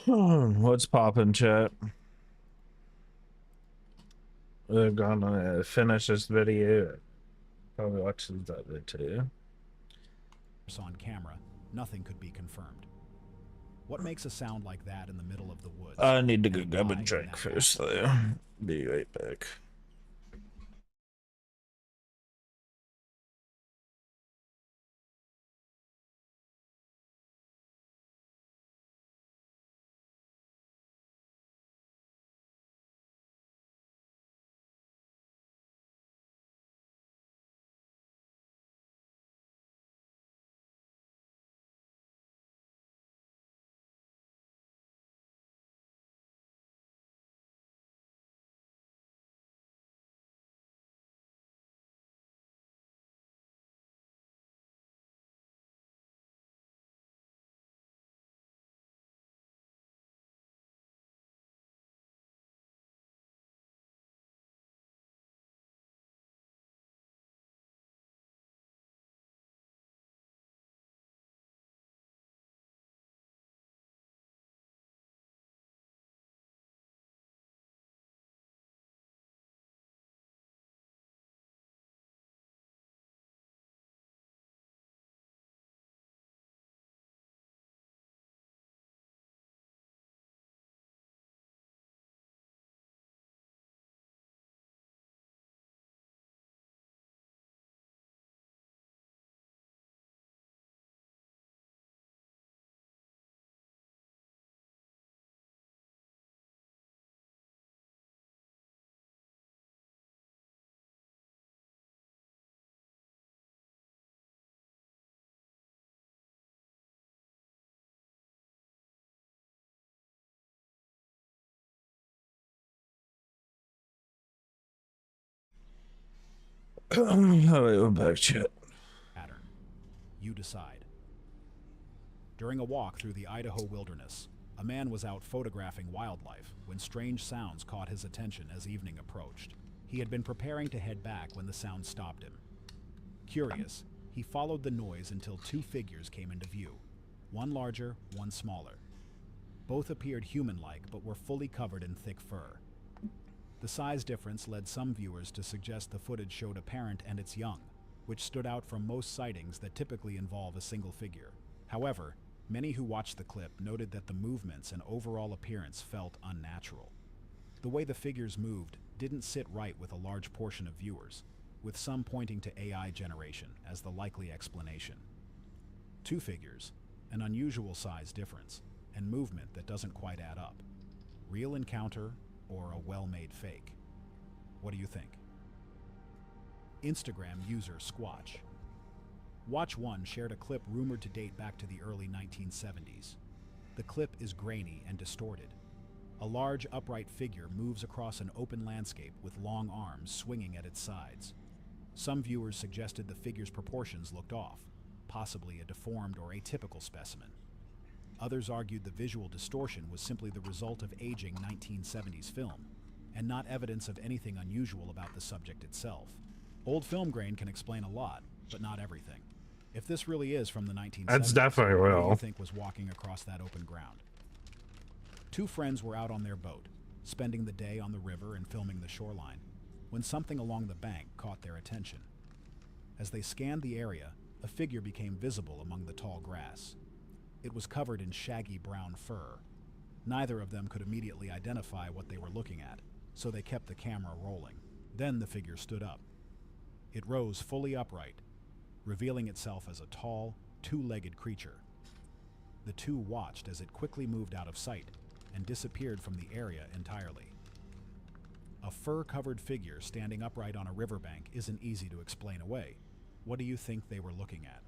What's poppin', chat? We're gonna finish this video. Probably watch this other too. On camera, nothing could be confirmed. What makes a sound like that in the middle of the woods? I need to go And grab a why can drink that first, happen? though. Be right back. Oh, wait, we're back, chat. Pattern. You decide. During a walk through the Idaho wilderness, a man was out photographing wildlife when strange sounds caught his attention as evening approached. He had been preparing to head back when the sound stopped him. Curious, he followed the noise until two figures came into view, one larger, one smaller. Both appeared human-like but were fully covered in thick fur. The size difference led some viewers to suggest the footage showed a parent and its young, which stood out from most sightings that typically involve a single figure. However, many who watched the clip noted that the movements and overall appearance felt unnatural. The way the figures moved didn't sit right with a large portion of viewers, with some pointing to AI generation as the likely explanation. Two figures, an unusual size difference, and movement that doesn't quite add up. Real encounter or a well-made fake? What do you think? Instagram user Squatch. Watch1 shared a clip rumored to date back to the early 1970s. The clip is grainy and distorted. A large upright figure moves across an open landscape with long arms swinging at its sides. Some viewers suggested the figure's proportions looked off, possibly a deformed or atypical specimen. Others argued the visual distortion was simply the result of aging 1970s film, and not evidence of anything unusual about the subject itself. Old film grain can explain a lot, but not everything. If this really is from the 1970s, That's definitely who do you real. think was walking across that open ground? Two friends were out on their boat, spending the day on the river and filming the shoreline, when something along the bank caught their attention. As they scanned the area, a figure became visible among the tall grass. It was covered in shaggy brown fur. Neither of them could immediately identify what they were looking at, so they kept the camera rolling. Then the figure stood up. It rose fully upright, revealing itself as a tall, two-legged creature. The two watched as it quickly moved out of sight and disappeared from the area entirely. A fur-covered figure standing upright on a riverbank isn't easy to explain away. What do you think they were looking at?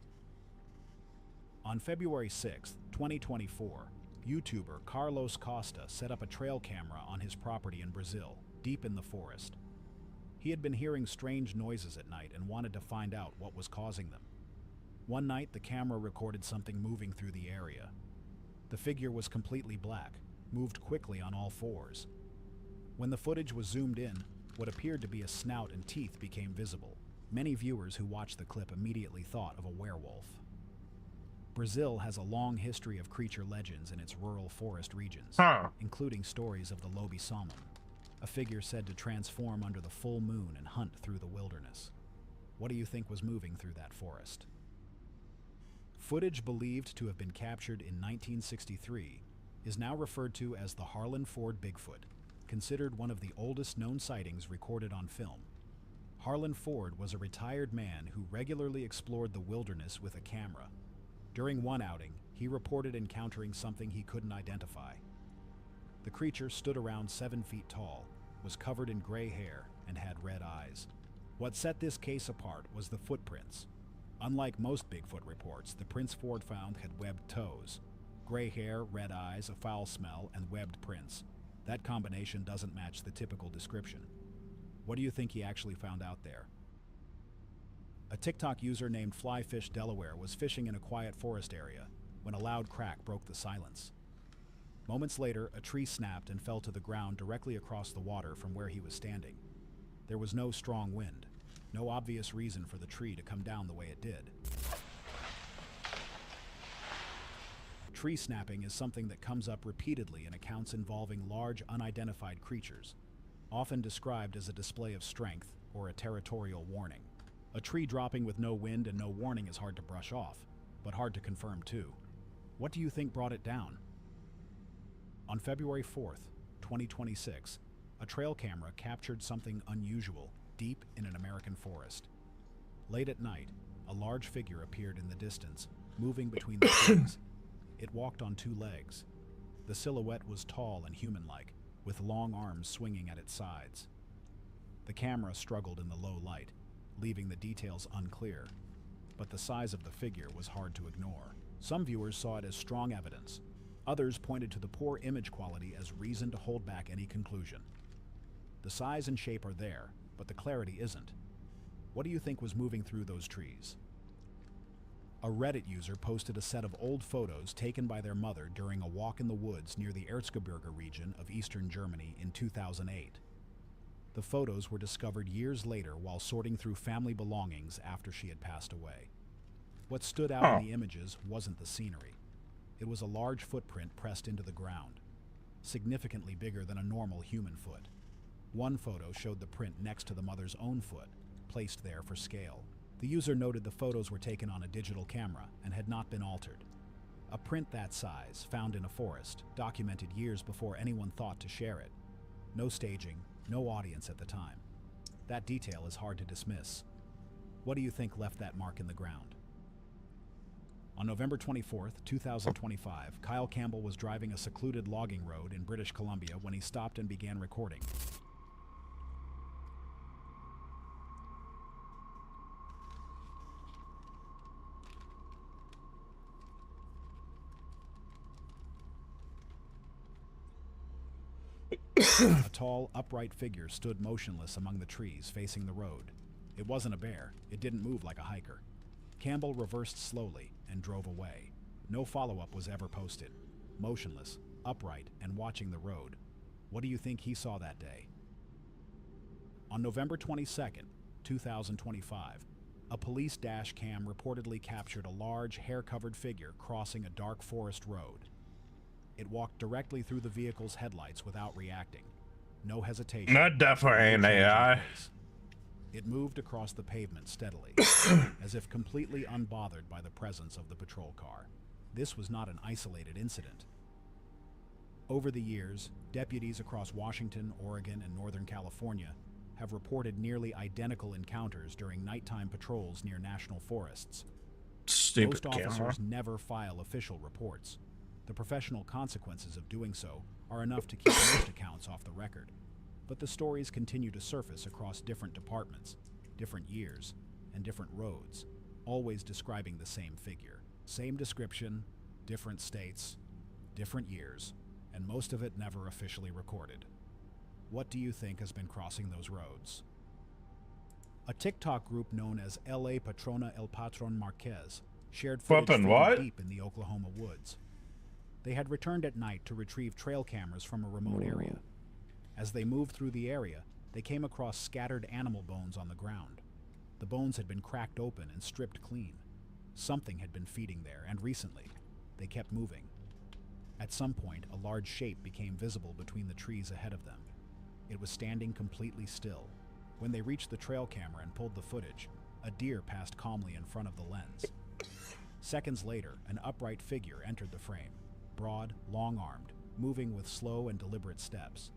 On February 6, 2024, YouTuber Carlos Costa set up a trail camera on his property in Brazil, deep in the forest. He had been hearing strange noises at night and wanted to find out what was causing them. One night, the camera recorded something moving through the area. The figure was completely black, moved quickly on all fours. When the footage was zoomed in, what appeared to be a snout and teeth became visible. Many viewers who watched the clip immediately thought of a werewolf. Brazil has a long history of creature legends in its rural forest regions, Huh. including stories of the lobisomem, a figure said to transform under the full moon and hunt through the wilderness. What do you think was moving through that forest? Footage believed to have been captured in 1963 is now referred to as the Harlan Ford Bigfoot, considered one of the oldest known sightings recorded on film. Harlan Ford was a retired man who regularly explored the wilderness with a camera. During one outing, he reported encountering something he couldn't identify. The creature stood around 7 feet tall, was covered in gray hair, and had red eyes. What set this case apart was the footprints. Unlike most Bigfoot reports, the prints Ford found had webbed toes. Gray hair, red eyes, a foul smell, and webbed prints. That combination doesn't match the typical description. What do you think he actually found out there? A TikTok user named Flyfish Delaware was fishing in a quiet forest area when a loud crack broke the silence. Moments later, a tree snapped and fell to the ground directly across the water from where he was standing. There was no strong wind, no obvious reason for the tree to come down the way it did. Tree snapping is something that comes up repeatedly in accounts involving large, unidentified creatures, often described as a display of strength or a territorial warning. A tree dropping with no wind and no warning is hard to brush off, but hard to confirm too. What do you think brought it down? On February 4th, 2026, a trail camera captured something unusual deep in an American forest. Late at night, a large figure appeared in the distance, moving between the trees. It walked on 2 legs. The silhouette was tall and human-like, with long arms swinging at its sides. The camera struggled in the low light, leaving the details unclear, but the size of the figure was hard to ignore. Some viewers saw it as strong evidence. Others pointed to the poor image quality as reason to hold back any conclusion. The size and shape are there, but the clarity isn't. What do you think was moving through those trees? A Reddit user posted a set of old photos taken by their mother during a walk in the woods near the Erzgebirge region of eastern Germany in 2008. The photos were discovered years later while sorting through family belongings after she had passed away. What stood out in the images wasn't the scenery. It was a large footprint pressed into the ground, significantly bigger than a normal human foot. One photo showed the print next to the mother's own foot, placed there for scale. The user noted the photos were taken on a digital camera and had not been altered. A print that size, found in a forest, documented years before anyone thought to share it. No staging, no audience at the time. That detail is hard to dismiss. What do you think left that mark in the ground? On November 24th, 2025, Kyle Campbell was driving a secluded logging road in British Columbia when he stopped and began recording. A tall, upright figure stood motionless among the trees facing the road. It wasn't a bear. It didn't move like a hiker. Campbell reversed slowly and drove away. No follow-up was ever posted. Motionless, upright, and watching the road. What do you think he saw that day? On November 22nd, 2025, a police dash cam reportedly captured a large, hair-covered figure crossing a dark forest road. It walked directly through the vehicle's headlights without reacting. No hesitation. That definitely ain't AI. It moved across the pavement steadily, as if completely unbothered by the presence of the patrol car. This was not an isolated incident. Over the years, deputies across Washington, Oregon, and Northern California have reported nearly identical encounters during nighttime patrols near national forests. Stupid Most officers camera. never file official reports. The professional consequences of doing so are enough to keep most accounts off the record. But the stories continue to surface across different departments, different years, and different roads, always describing the same figure. Same description, different states, different years, and most of it never officially recorded. What do you think has been crossing those roads? A TikTok group known as LA Patrona El Patron Marquez shared footage Flippin' from what? deep in the Oklahoma woods. They had returned at night to retrieve trail cameras from a remote area. As they moved through the area, they came across scattered animal bones on the ground. The bones had been cracked open and stripped clean. Something had been feeding there, and recently, they kept moving. At some point, a large shape became visible between the trees ahead of them. It was standing completely still. When they reached the trail camera and pulled the footage, a deer passed calmly in front of the lens. Seconds later, an upright figure entered the frame, broad, long-armed, moving with slow and deliberate steps.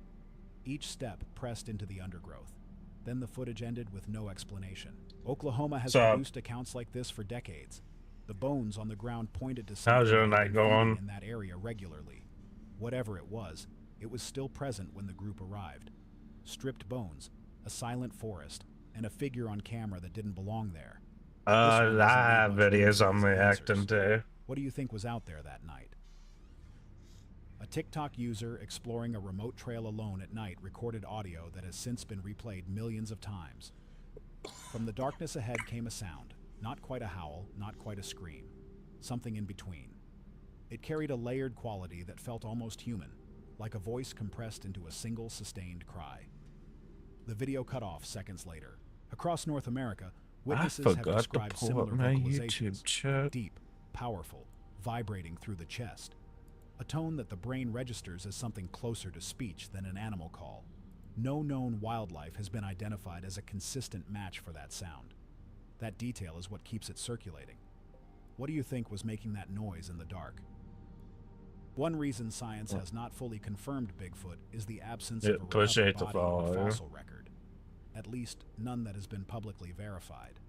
Each step pressed into the undergrowth. Then the footage ended with no explanation. Oklahoma has produced accounts like this for decades. The bones on the ground pointed to something How's your that night had been feeding going? in that area regularly. Whatever it was still present when the group arrived. Stripped bones, a silent forest, and a figure on camera that didn't belong there. I have videos I'm reacting to. What do you think was out there that night? A TikTok user exploring a remote trail alone at night recorded audio that has since been replayed millions of times. From the darkness ahead came a sound, not quite a howl, not quite a scream, something in between. It carried a layered quality that felt almost human, like a voice compressed into a single sustained cry. The video cut off seconds later. Across North America, witnesses have described similar vocalizations, deep, powerful, vibrating through the chest. A tone that the brain registers as something closer to speech than an animal call. No known wildlife has been identified as a consistent match for that sound. That detail is what keeps it circulating. What do you think was making that noise in the dark? One reason science has not fully confirmed Bigfoot is the absence of a recovered body or fossil record. At least none that has been publicly verified.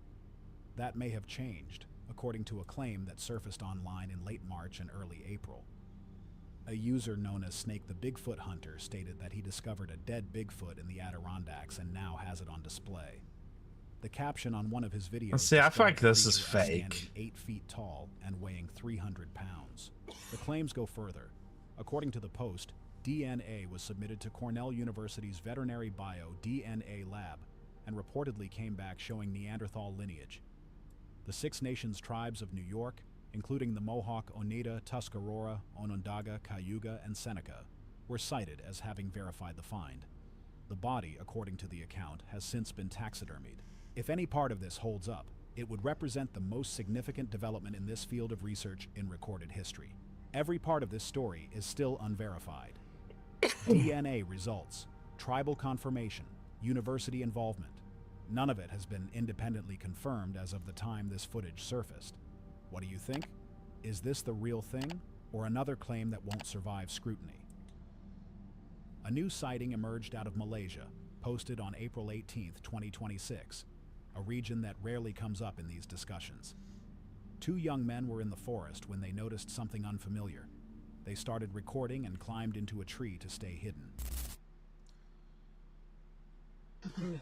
That may have changed, according to a claim that surfaced online in late March and early April. A user known as Snake the Bigfoot Hunter stated that he discovered a dead Bigfoot in the Adirondacks and now has it on display. The caption on one of his videos see, I feel like this is fake. 8 feet tall and weighing 300 pounds. The claims go further. According to the post, DNA was submitted to Cornell University's Veterinary Bio DNA lab and reportedly came back showing Neanderthal lineage. The Six Nations tribes of New York, including the Mohawk, Oneida, Tuscarora, Onondaga, Cayuga, and Seneca, were cited as having verified the find. The body, according to the account, has since been taxidermied. If any part of this holds up, it would represent the most significant development in this field of research in recorded history. Every part of this story is still unverified. DNA results, tribal confirmation, university involvement. None of it has been independently confirmed as of the time this footage surfaced. What do you think? Is this the real thing, or another claim that won't survive scrutiny? A new sighting emerged out of Malaysia, posted on April 18, 2026, a region that rarely comes up in these discussions. 2 young men were in the forest when they noticed something unfamiliar. They started recording and climbed into a tree to stay hidden. The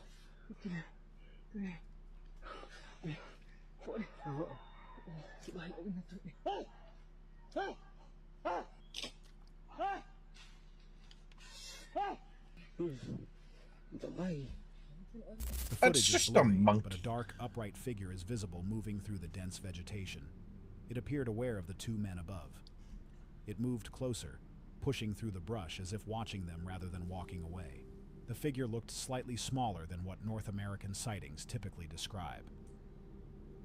footage is blurry, but a dark, upright figure is visible moving through the dense vegetation. It appeared aware of the 2 men above. It moved closer, pushing through the brush as if watching them rather than walking away. The figure looked slightly smaller than what North American sightings typically describe.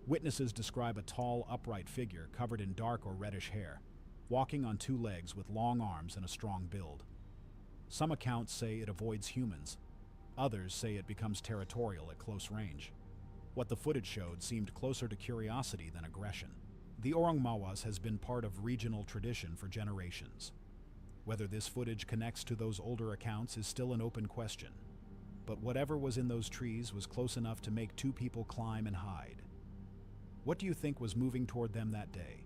Witnesses describe a tall, upright figure covered in dark or reddish hair, walking on 2 legs with long arms and a strong build. Some accounts say it avoids humans. Others say it becomes territorial at close range. What the footage showed seemed closer to curiosity than aggression. The Orang Mawas has been part of regional tradition for generations. Whether this footage connects to those older accounts is still an open question. But whatever was in those trees was close enough to make 2 people climb and hide. What do you think was moving toward them that day?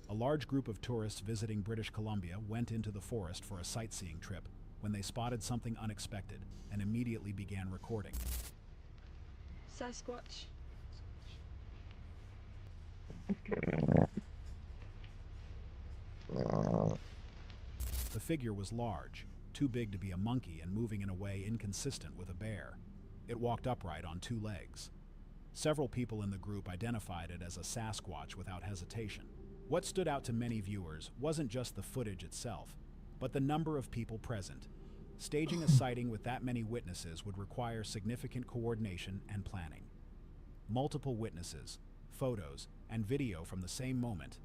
A large group of tourists visiting British Columbia went into the forest for a sightseeing trip when they spotted something unexpected and immediately began recording. Sasquatch. The figure was large, too big to be a monkey and moving in a way inconsistent with a bear. It walked upright on 2 legs. Several people in the group identified it as a Sasquatch without hesitation. What stood out to many viewers wasn't just the footage itself, but the number of people present. Staging a sighting with that many witnesses would require significant coordination and planning. Multiple witnesses, photos, and video from the same moment,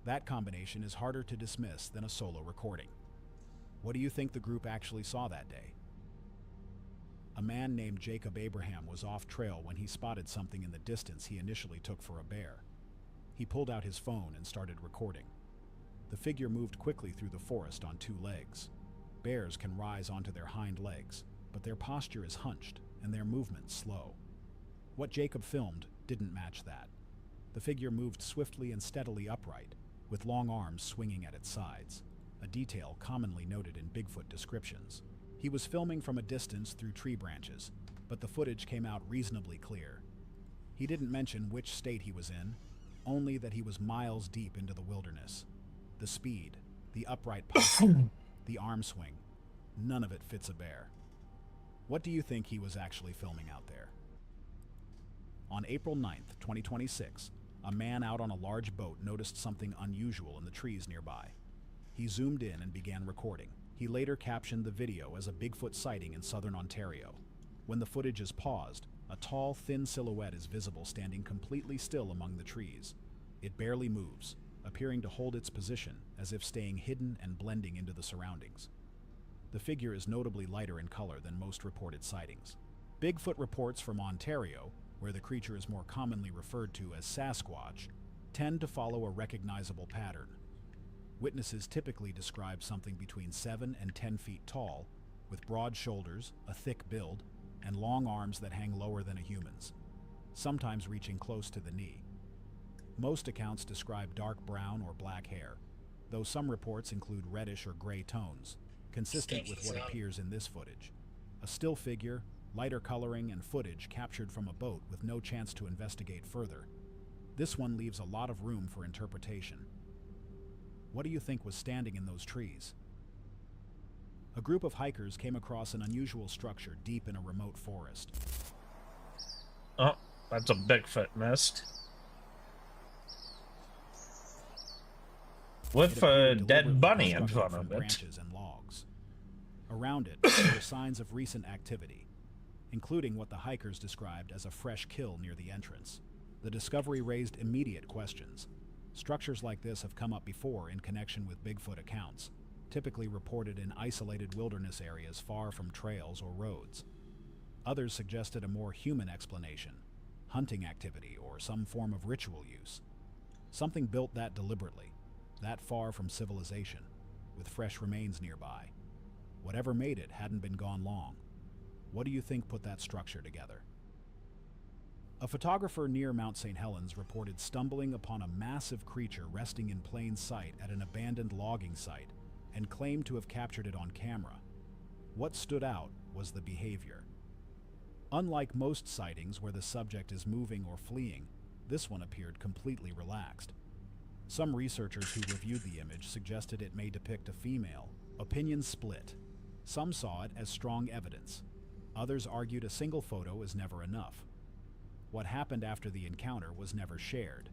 that combination is harder to dismiss than a solo recording. What do you think the group actually saw that day? A man named Jacob Abraham was off trail when he spotted something in the distance he initially took for a bear. He pulled out his phone and started recording. The figure moved quickly through the forest on two legs. Bears can rise onto their hind legs, but their posture is hunched and their movement slow. What Jacob filmed didn't match that. The figure moved swiftly and steadily upright, with long arms swinging at its sides, a detail commonly noted in Bigfoot descriptions. He was filming from a distance through tree branches, but the footage came out reasonably clear. He didn't mention which state he was in, only that he was miles deep into the wilderness. The speed, the upright posture, the arm swing, none of it fits a bear. What do you think he was actually filming out there? On April 9th, 2026, a man out on a large boat noticed something unusual in the trees nearby. He zoomed in and began recording. He later captioned the video as a Bigfoot sighting in southern Ontario. When the footage is paused, a tall, thin silhouette is visible standing completely still among the trees. It barely moves, appearing to hold its position as if staying hidden and blending into the surroundings. The figure is notably lighter in color than most reported sightings. Bigfoot reports from Ontario, where the creature is more commonly referred to as Sasquatch, tend to follow a recognizable pattern. Witnesses typically describe something between 7 and 10 feet tall, with broad shoulders, a thick build, and long arms that hang lower than a human's, sometimes reaching close to the knee. Most accounts describe dark brown or black hair, though some reports include reddish or gray tones, consistent with what appears in this footage. A still figure, lighter coloring, and footage captured from a boat with no chance to investigate further. This one leaves a lot of room for interpretation. What do you think was standing in those trees? A group of hikers came across an unusual structure deep in a remote forest. Oh, that's a Bigfoot nest. With a dead bunny in front of it. Branches and logs. Around it, there were signs of recent activity, including what the hikers described as a fresh kill near the entrance. The discovery raised immediate questions. Structures like this have come up before in connection with Bigfoot accounts, typically reported in isolated wilderness areas far from trails or roads. Others suggested a more human explanation, hunting activity or some form of ritual use. Something built that deliberately, that far from civilization, with fresh remains nearby. Whatever made it hadn't been gone long. What do you think put that structure together? A photographer near Mount St. Helens reported stumbling upon a massive creature resting in plain sight at an abandoned logging site and claimed to have captured it on camera. What stood out was the behavior. Unlike most sightings where the subject is moving or fleeing, this one appeared completely relaxed. Some researchers who reviewed the image suggested it may depict a female. Opinions split. Some saw it as strong evidence. Others argued a single photo is never enough. What happened after the encounter was never shared.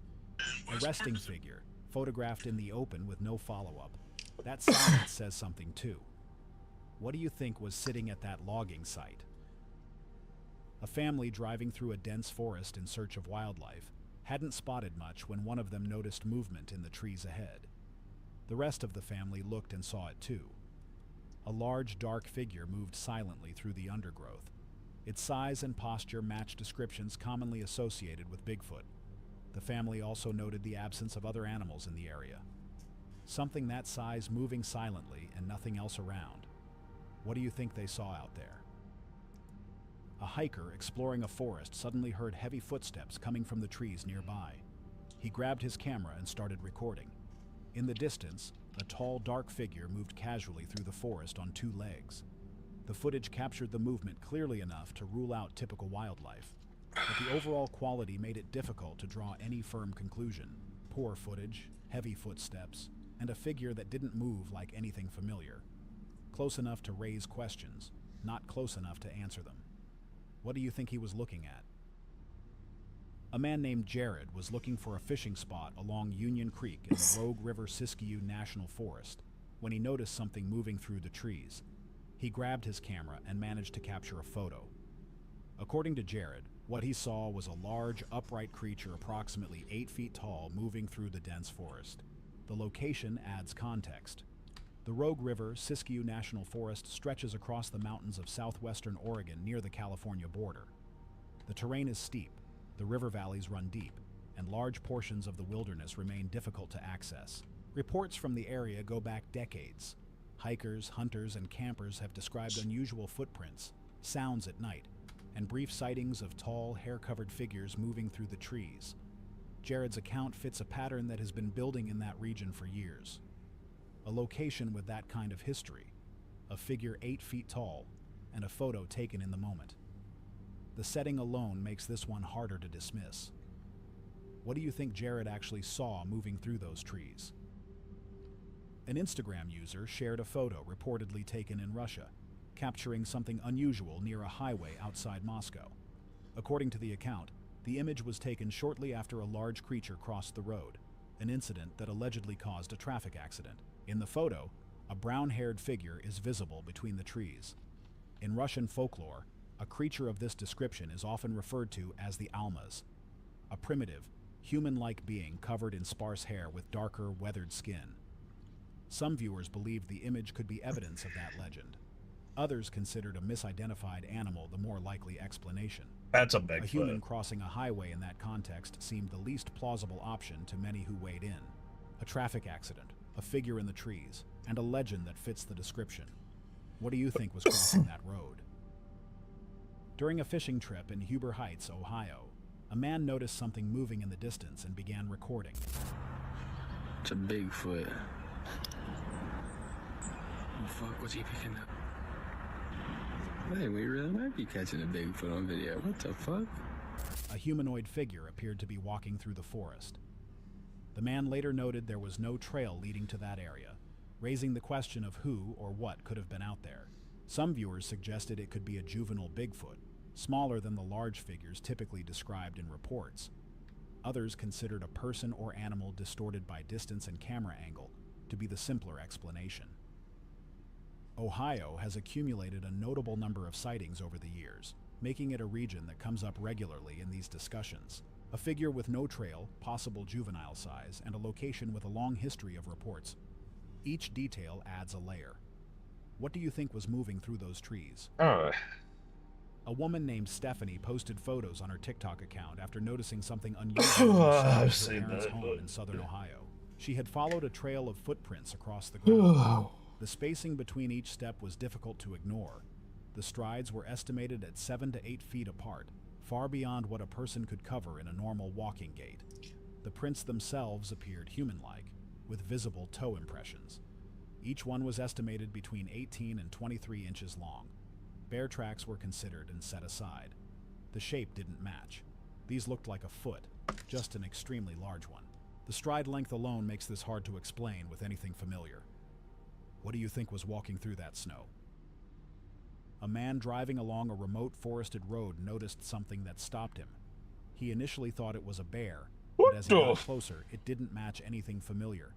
A resting figure, photographed in the open with no follow-up. That silence says something too. What do you think was sitting at that logging site? A family driving through a dense forest in search of wildlife hadn't spotted much when one of them noticed movement in the trees ahead. The rest of the family looked and saw it too. A large, dark figure moved silently through the undergrowth. Its size and posture matched descriptions commonly associated with Bigfoot. The family also noted the absence of other animals in the area. Something that size moving silently and nothing else around. What do you think they saw out there? A hiker exploring a forest suddenly heard heavy footsteps coming from the trees nearby. He grabbed his camera and started recording. In the distance, a tall, dark figure moved casually through the forest on two legs. The footage captured the movement clearly enough to rule out typical wildlife, but the overall quality made it difficult to draw any firm conclusion. Poor footage, heavy footsteps, and a figure that didn't move like anything familiar. Close enough to raise questions, not close enough to answer them. What do you think he was looking at? A man named Jared was looking for a fishing spot along Union Creek in the Rogue River Siskiyou National Forest when he noticed something moving through the trees. He grabbed his camera and managed to capture a photo. According to Jared, What he saw was a large, upright creature approximately 8 feet tall moving through the dense forest. The location adds context. The Rogue River Siskiyou National Forest stretches across the mountains of southwestern Oregon near the California border. The terrain is steep, the river valleys run deep, and large portions of the wilderness remain difficult to access. Reports from the area go back decades. Hikers, hunters, and campers have described unusual footprints, sounds at night, and brief sightings of tall, hair-covered figures moving through the trees. Jared's account fits a pattern that has been building in that region for years. A location with that kind of history, a figure 8 feet tall, and a photo taken in the moment. The setting alone makes this one harder to dismiss. What do you think Jared actually saw moving through those trees? An Instagram user shared a photo reportedly taken in Russia, capturing something unusual near a highway outside Moscow. According to the account, the image was taken shortly after a large creature crossed the road, an incident that allegedly caused a traffic accident. In the photo, a brown-haired figure is visible between the trees. In Russian folklore, a creature of this description is often referred to as the Almas, a primitive, human-like being covered in sparse hair with darker, weathered skin. Some viewers believed the image could be evidence of that legend. Others considered a misidentified animal the more likely explanation. That's a A human Bigfoot. crossing a highway in that context seemed the least plausible option to many who weighed in. A traffic accident, a figure in the trees, and a legend that fits the description. What do you think was crossing that road? During a fishing trip in Huber Heights, Ohio, a man noticed something moving in the distance and began recording. It's a Bigfoot. Oh, fuck, what's he picking up? Hey, we really might be catching a Bigfoot on video. What the fuck? A humanoid figure appeared to be walking through the forest. The man later noted there was no trail leading to that area, raising the question of who or what could have been out there. Some viewers suggested it could be a juvenile Bigfoot, smaller than the large figures typically described in reports. Others considered a person or animal distorted by distance and camera angle to be the simpler explanation. Ohio has accumulated a notable number of sightings over the years, making it a region that comes up regularly in these discussions. A figure with no trail, possible juvenile size, and a location with a long history of reports. Each detail adds a layer. What do you think was moving through those trees? Oh, A woman named Stephanie posted photos on her TikTok account after noticing something unusual I've inside her seen parents' that, home but- in southern Ohio. She had followed a trail of footprints across the ground. The spacing between each step was difficult to ignore. The strides were estimated at 7 to 8 feet apart, far beyond what a person could cover in a normal walking gait. The prints themselves appeared human-like, with visible toe impressions. Each one was estimated between 18 and 23 inches long. Bear tracks were considered and set aside. The shape didn't match. These looked like a foot, just an extremely large one. The stride length alone makes this hard to explain with anything familiar. What do you think was walking through that snow? A man driving along a remote forested road noticed something that stopped him. He initially thought it was a bear, What but as he the got closer, it didn't match anything familiar.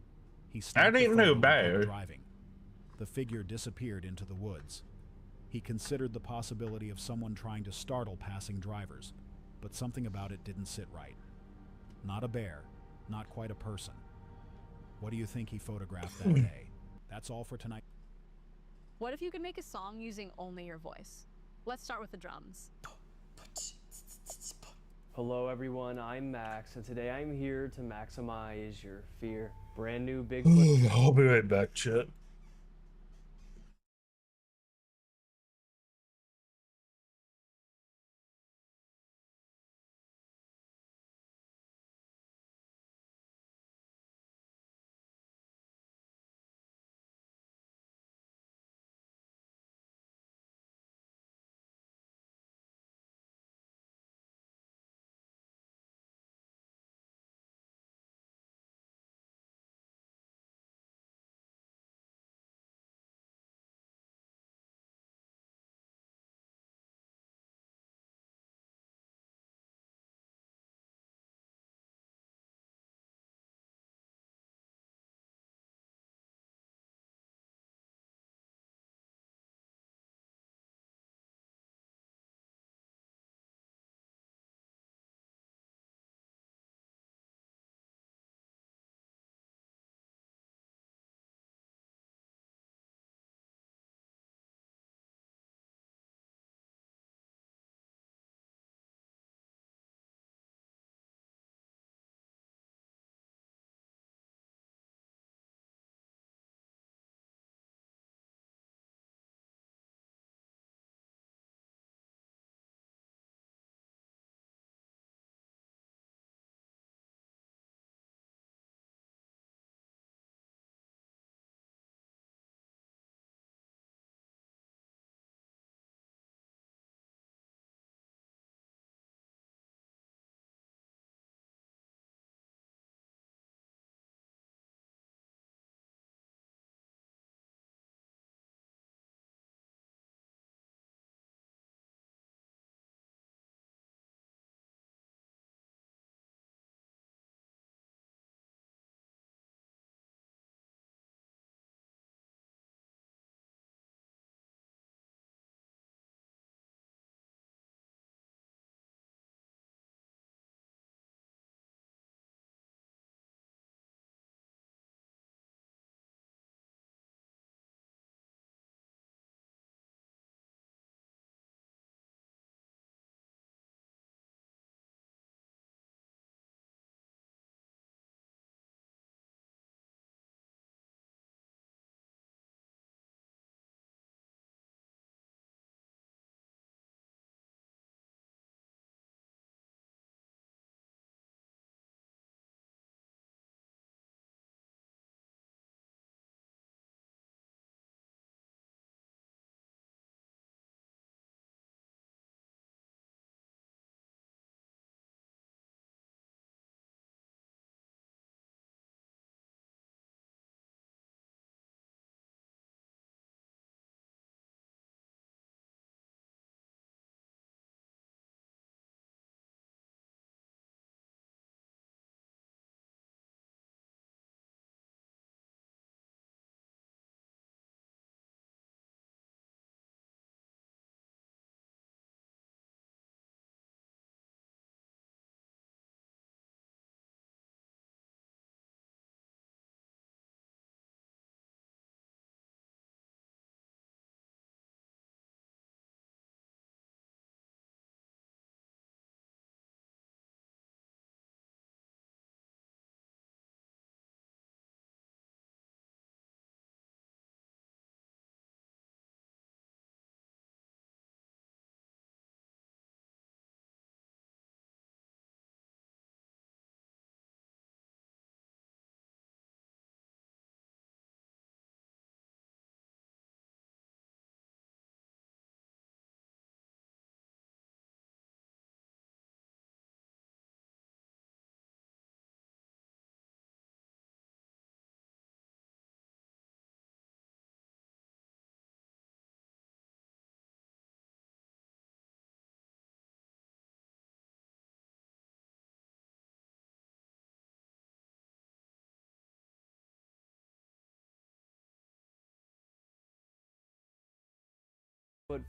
He I snapped the didn't know photo and kept bear. driving. The figure disappeared into the woods. He considered the possibility of someone trying to startle passing drivers, but something about it didn't sit right. Not a bear, not quite a person. What do you think he photographed that day? That's all for tonight. What if you could make a song using only your voice? Let's start with the drums. Hello everyone, I'm Max, and today I'm here to maximize your fear. Brand new Bigfoot. I'll be right back, chat.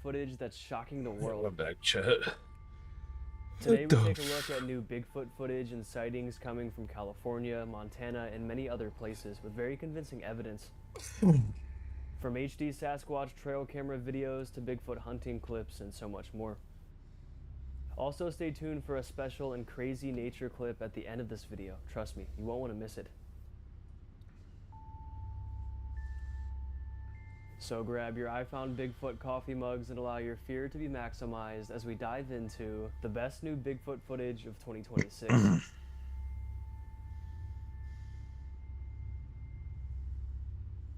footage that's shocking the My world. back chat. Today we What take the a look at new Bigfoot footage and sightings coming from California, Montana, and many other places with very convincing evidence. From HD Sasquatch trail camera videos to Bigfoot hunting clips and so much more. Also stay tuned for a special and crazy nature clip at the end of this video. Trust me, you won't want to miss it. So grab your I Found Bigfoot coffee mugs and allow your fear to be maximized as we dive into the best new Bigfoot footage of 2026.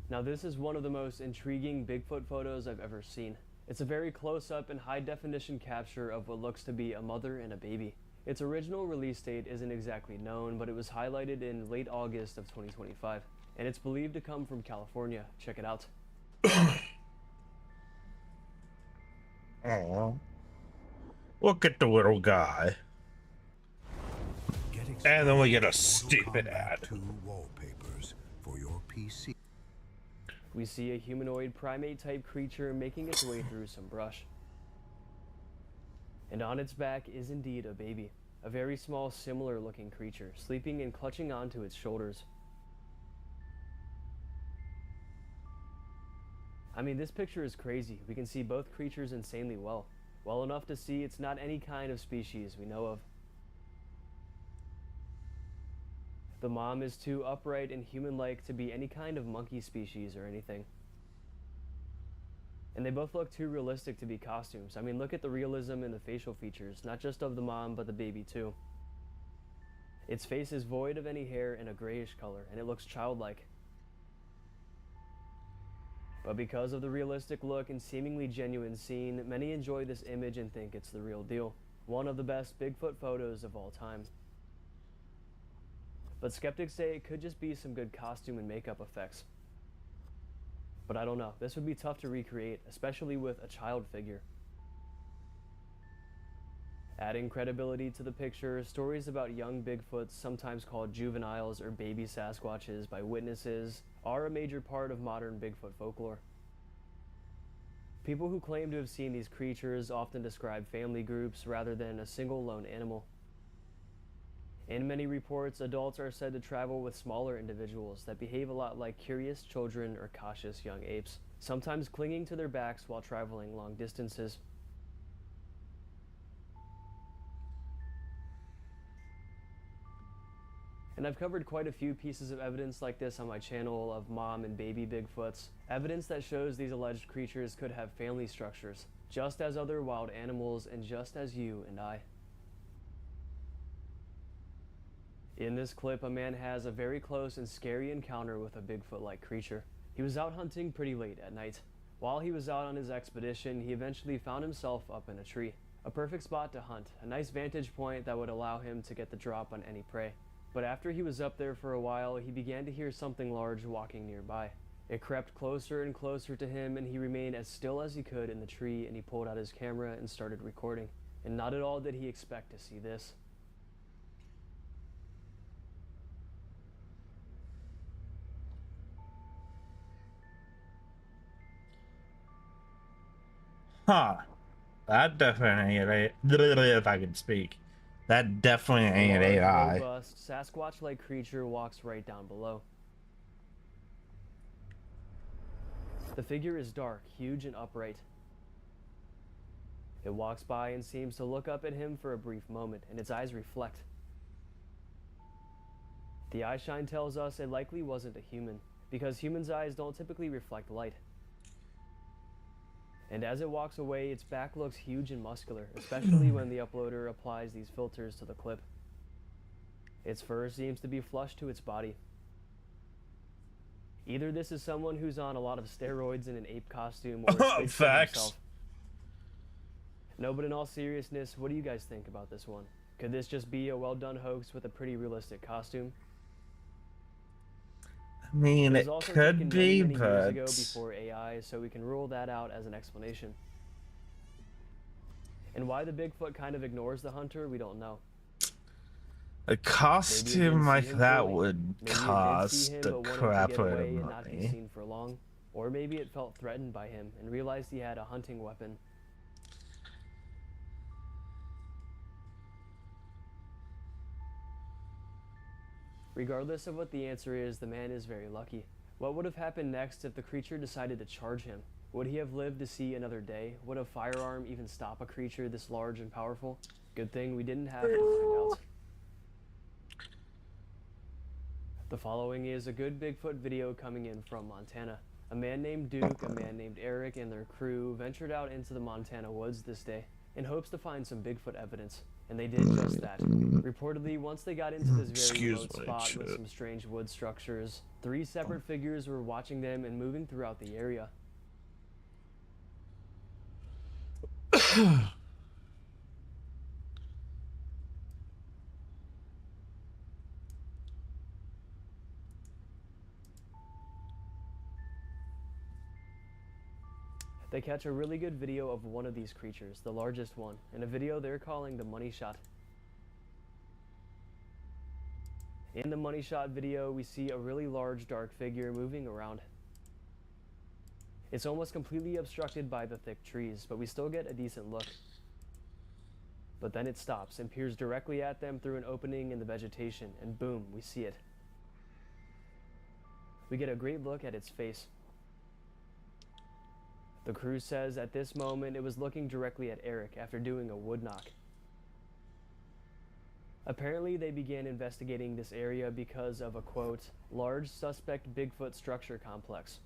Now this is one of the most intriguing Bigfoot photos I've ever seen. It's a very close-up and high-definition capture of what looks to be a mother and a baby. Its original release date isn't exactly known, but it was highlighted in late August of 2025, and it's believed to come from California. Check it out. Oh, look at the little guy. And then we get a stupid ad. 2 wallpapers for your PC. We see a humanoid primate-type creature making its way through some brush. And on its back is indeed a baby, a very small, similar-looking creature, sleeping and clutching onto its shoulders. I mean, this picture is crazy. We can see both creatures insanely well. Well enough to see it's not any kind of species we know of. The mom is too upright and human-like to be any kind of monkey species or anything. And they both look too realistic to be costumes. I mean, look at the realism in the facial features, not just of the mom, but the baby too. Its face is void of any hair and a grayish color, and it looks childlike. But because of the realistic look and seemingly genuine scene, many enjoy this image and think it's the real deal. One of the best Bigfoot photos of all time. But skeptics say it could just be some good costume and makeup effects. But I don't know, this would be tough to recreate, especially with a child figure. Adding credibility to the picture, stories about young Bigfoots, sometimes called juveniles or baby Sasquatches by witnesses, are a major part of modern Bigfoot folklore. People who claim to have seen these creatures often describe family groups rather than a single lone animal. In many reports, adults are said to travel with smaller individuals that behave a lot like curious children or cautious young apes, sometimes clinging to their backs while traveling long distances. And I've covered quite a few pieces of evidence like this on my channel of mom and baby Bigfoots. Evidence that shows these alleged creatures could have family structures, just as other wild animals and just as you and I. In this clip, a man has a very close and scary encounter with a Bigfoot-like creature. He was out hunting pretty late at night. While he was out on his expedition, he eventually found himself up in a tree. A perfect spot to hunt, a nice vantage point that would allow him to get the drop on any prey. But after he was up there for a while, he began to hear something large walking nearby. It crept closer and closer to him, and he remained as still as he could in the tree, and he pulled out his camera and started recording. And not at all did he expect to see this. Huh. That definitely ain't if I can speak. That definitely ain't A large, AI. robust, Sasquatch-like creature walks right down below. The figure is dark, huge, and upright. It walks by and seems to look up at him for a brief moment, and its eyes reflect. The eye shine tells us it likely wasn't a human, because humans' eyes don't typically reflect light. And as it walks away, its back looks huge and muscular, especially when the uploader applies these filters to the clip. Its fur seems to be flush to its body. Either this is someone who's on a lot of steroids in an ape costume, or it's Bigfoot Facts. himself. No, but in all seriousness, what do you guys think about this one? Could this just be a well-done hoax with a pretty realistic costume? I mean, It it was also could taken be, many years ago but before AI, so we can rule that out as an explanation. And why the Bigfoot kind of ignores the hunter, we don't know. a costume see like him that fully. would Maybe it did see cost him, a but wanted to crap get load away of and not be money. seen for long. Or maybe it felt threatened by him and realized he had a hunting weapon. Regardless of what the answer is, the man is very lucky. What would have happened next if the creature decided to charge him? Would he have lived to see another day? Would a firearm even stop a creature this large and powerful? Good thing we didn't have to find out. The following is a good Bigfoot video coming in from Montana. A man named Duke, a man named Eric, and their crew ventured out into the Montana woods this day in hopes to find some Bigfoot evidence, and they did just that. Reportedly, once they got into this very remote spot with some strange wood structures, 3 separate figures were watching them and moving throughout the area. They catch a really good video of one of these creatures, the largest one, in a video they're calling the money shot. In the money shot video, we see a really large dark figure moving around. It's almost completely obstructed by the thick trees, but we still get a decent look. But then it stops and peers directly at them through an opening in the vegetation, and boom, we see it. We get a great look at its face. The crew says at this moment it was looking directly at Eric after doing a wood knock. Apparently they began investigating this area because of a, quote, large suspect Bigfoot structure complex.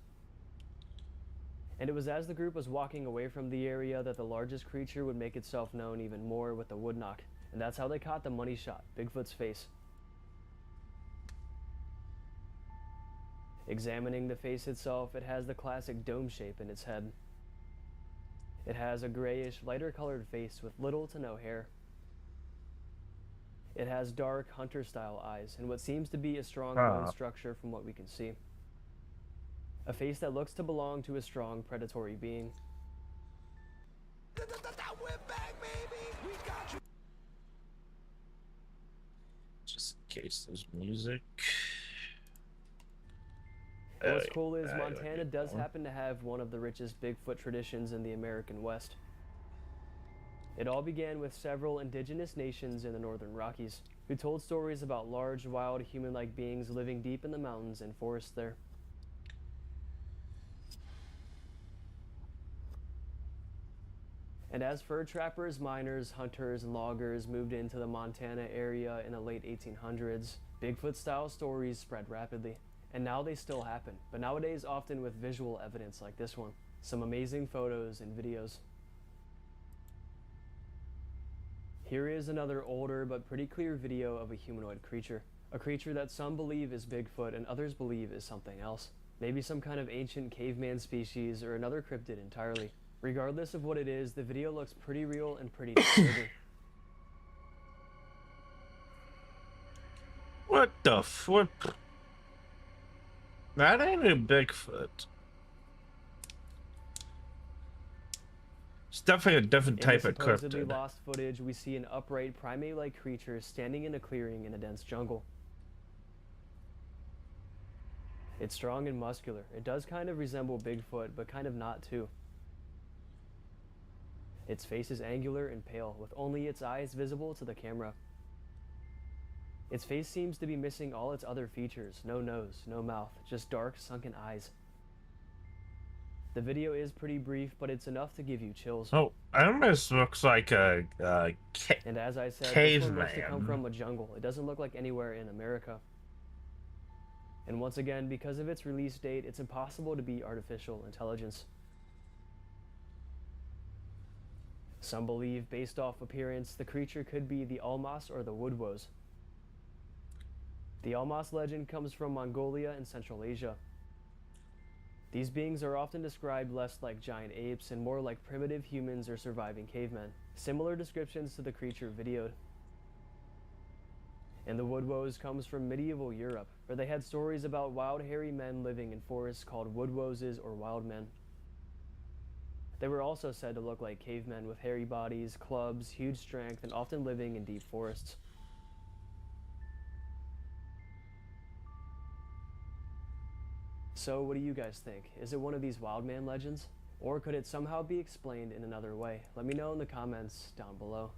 And it was as the group was walking away from the area that the largest creature would make itself known even more with the wood knock. And that's how they caught the money shot, Bigfoot's face. Examining the face itself, it has the classic dome shape in its head. It has a grayish, lighter colored face with little to no hair. It has dark hunter-style eyes and what seems to be a strong bone structure from what we can see. A face that looks to belong to a strong predatory being. Just in case there's music. What's cool is Montana does happen to have one of the richest Bigfoot traditions in the American West. It all began with several indigenous nations in the northern Rockies, who told stories about large, wild, human-like beings living deep in the mountains and forests there. And as fur trappers, miners, hunters, and loggers moved into the Montana area in the late 1800s, Bigfoot-style stories spread rapidly. And now they still happen, but nowadays often with visual evidence like this one. Some amazing photos and videos. Here is another older but pretty clear video of a humanoid creature. A creature that some believe is Bigfoot and others believe is something else. Maybe some kind of ancient caveman species or another cryptid entirely. Regardless of what it is, the video looks pretty real and pretty disturbing. What the flip? That ain't a Bigfoot. It's definitely a different type of supposedly cryptid. lost footage, we see an upright primate-like creature standing in a clearing in a dense jungle. It's strong and muscular. It does kind of resemble Bigfoot, but kind of not too. Its face is angular and pale, with only its eyes visible to the camera. Its face seems to be missing all its other features. No nose, no mouth, just dark, sunken eyes. The video is pretty brief, but it's enough to give you chills. Oh, almost looks like a and as I said, caveman. This one looks to come from a jungle. It doesn't look like anywhere in America. And once again, because of its release date, it's impossible to be artificial intelligence. Some believe, based off appearance, the creature could be the Almas or the Woodwoes. The Almas legend comes from Mongolia and Central Asia. These beings are often described less like giant apes and more like primitive humans or surviving cavemen, similar descriptions to the creature videoed. And the Woodwoes comes from medieval Europe, where they had stories about wild hairy men living in forests called woodwoses or wild men. They were also said to look like cavemen with hairy bodies, clubs, huge strength, and often living in deep forests. So what do you guys think? Is it one of these Wildman legends? Or could it somehow be explained in another way? Let me know in the comments down below.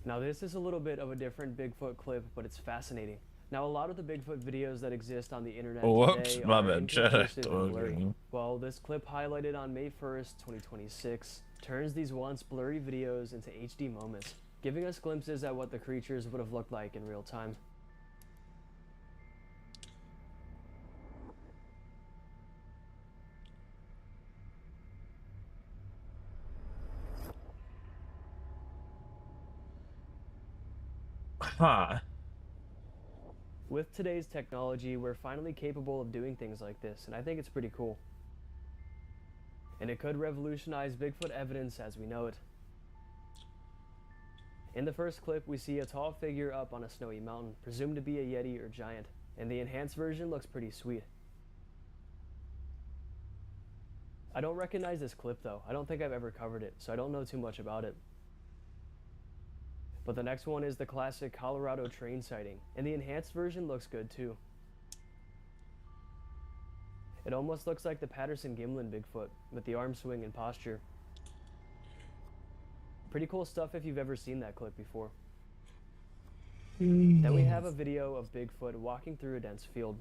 Now this is a little bit of a different Bigfoot clip, but it's fascinating. Now a lot of the Bigfoot videos that exist on the internet Whoops, today my are bad. inconclusive and blurry. Well, this clip highlighted on May 1st, 2026 turns these once blurry videos into HD moments, giving us glimpses at what the creatures would have looked like in real time. Huh. With today's technology, we're finally capable of doing things like this, and I think it's pretty cool. And it could revolutionize Bigfoot evidence as we know it. In the first clip, we see a tall figure up on a snowy mountain, presumed to be a Yeti or giant, and the enhanced version looks pretty sweet. I don't recognize this clip though. I don't think I've ever covered it, so I don't know too much about it. But the next one is the classic Colorado train sighting, and the enhanced version looks good too. It almost looks like the Patterson-Gimlin Bigfoot, with the arm swing and posture. Pretty cool stuff if you've ever seen that clip before. Then we have a video of Bigfoot walking through a dense field.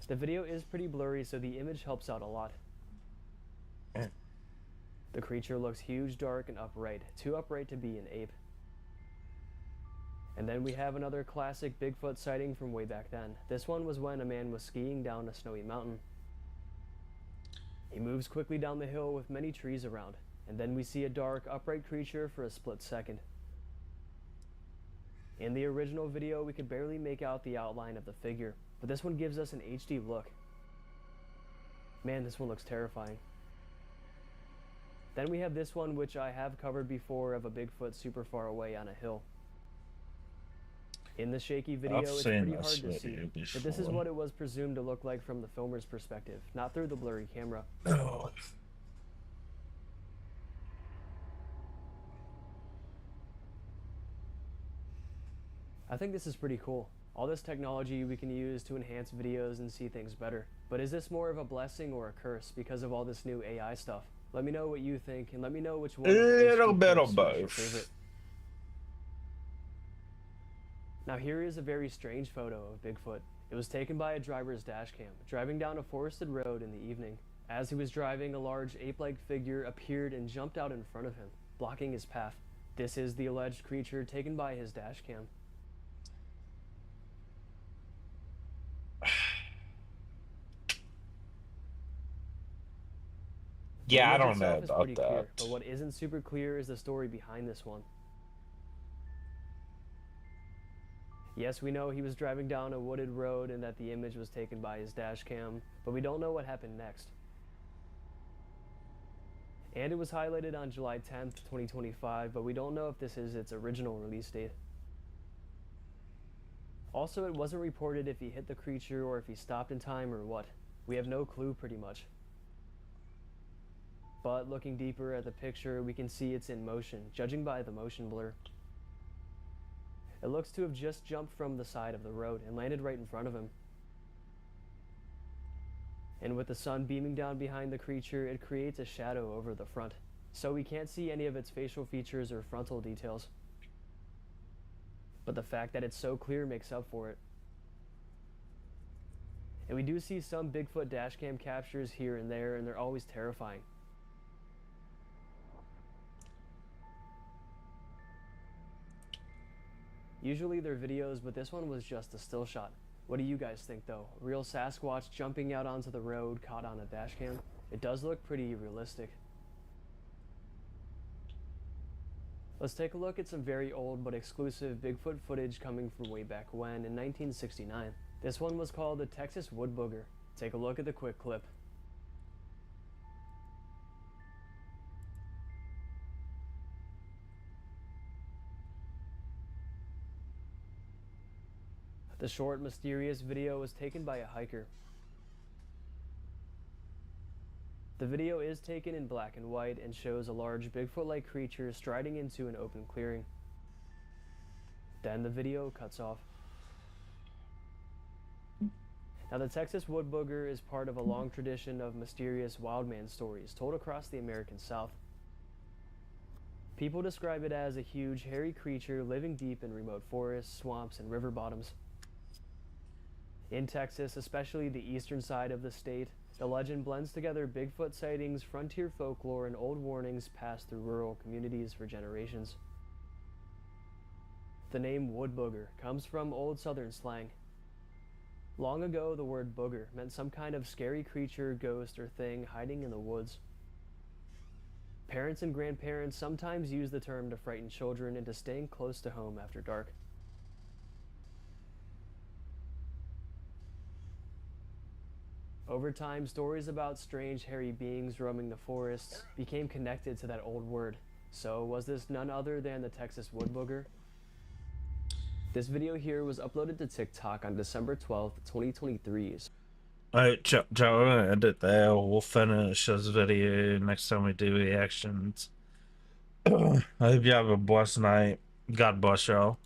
The video is pretty blurry, so the image helps out a lot. The creature looks huge, dark, and upright, too upright to be an ape. And then we have another classic Bigfoot sighting from way back then. This one was when a man was skiing down a snowy mountain. He moves quickly down the hill with many trees around, and then we see a dark, upright creature for a split second. In the original video, we could barely make out the outline of the figure, but this one gives us an HD look. Man, this one looks terrifying. Then we have this one, which I have covered before, of a Bigfoot super far away on a hill. In the shaky video, it's pretty hard to see, but this is what it was presumed to look like from the filmer's perspective, not through the blurry camera. Oh. I think this is pretty cool. All this technology we can use to enhance videos and see things better. But is this more of a blessing or a curse because of all this new AI stuff? Let me know what you think, and let me know which one A little bit of is your both. favorite. Now here is a very strange photo of Bigfoot. It was taken by a driver's dash cam, driving down a forested road in the evening. As he was driving, a large ape-like figure appeared and jumped out in front of him, blocking his path. This is the alleged creature taken by his dash cam. Yeah, I The don't image know itself is about pretty clear, that. but what isn't super clear is the story behind this one. Yes, we know he was driving down a wooded road and that the image was taken by his dash cam, but we don't know what happened next. And it was highlighted on July 10th, 2025, but we don't know if this is its original release date. Also, it wasn't reported if he hit the creature or if he stopped in time or what. We have no clue pretty much. But looking deeper at the picture, we can see it's in motion, judging by the motion blur. It looks to have just jumped from the side of the road and landed right in front of him. And with the sun beaming down behind the creature, it creates a shadow over the front, so we can't see any of its facial features or frontal details. But the fact that it's so clear makes up for it. And we do see some Bigfoot dashcam captures here and there, and they're always terrifying. Usually they're videos, but this one was just a still shot. What do you guys think though? Real Sasquatch jumping out onto the road caught on a dashcam? It does look pretty realistic. Let's take a look at some very old but exclusive Bigfoot footage coming from way back when, in 1969. This one was called the Texas Wood Booger. Take a look at the quick clip. The short, mysterious video was taken by a hiker. The video is taken in black and white and shows a large Bigfoot-like creature striding into an open clearing. Then the video cuts off. Now, the Texas wood booger is part of a long tradition of mysterious wildman stories told across the American South. People describe it as a huge, hairy creature living deep in remote forests, swamps, and river bottoms. In Texas, especially the eastern side of the state, the legend blends together Bigfoot sightings, frontier folklore, and old warnings passed through rural communities for generations. The name wood booger comes from Old Southern slang. Long ago, the word booger meant some kind of scary creature, ghost, or thing hiding in the woods. Parents and grandparents sometimes use the term to frighten children into staying close to home after dark. Over time, stories about strange, hairy beings roaming the forests became connected to that old word. So, was this none other than the Texas wood booger? This video here was uploaded to TikTok on December 12th, 2023. Alright, Joe, we're gonna end it there. We'll finish this video next time we do reactions. I hope you have a blessed night. God bless y'all.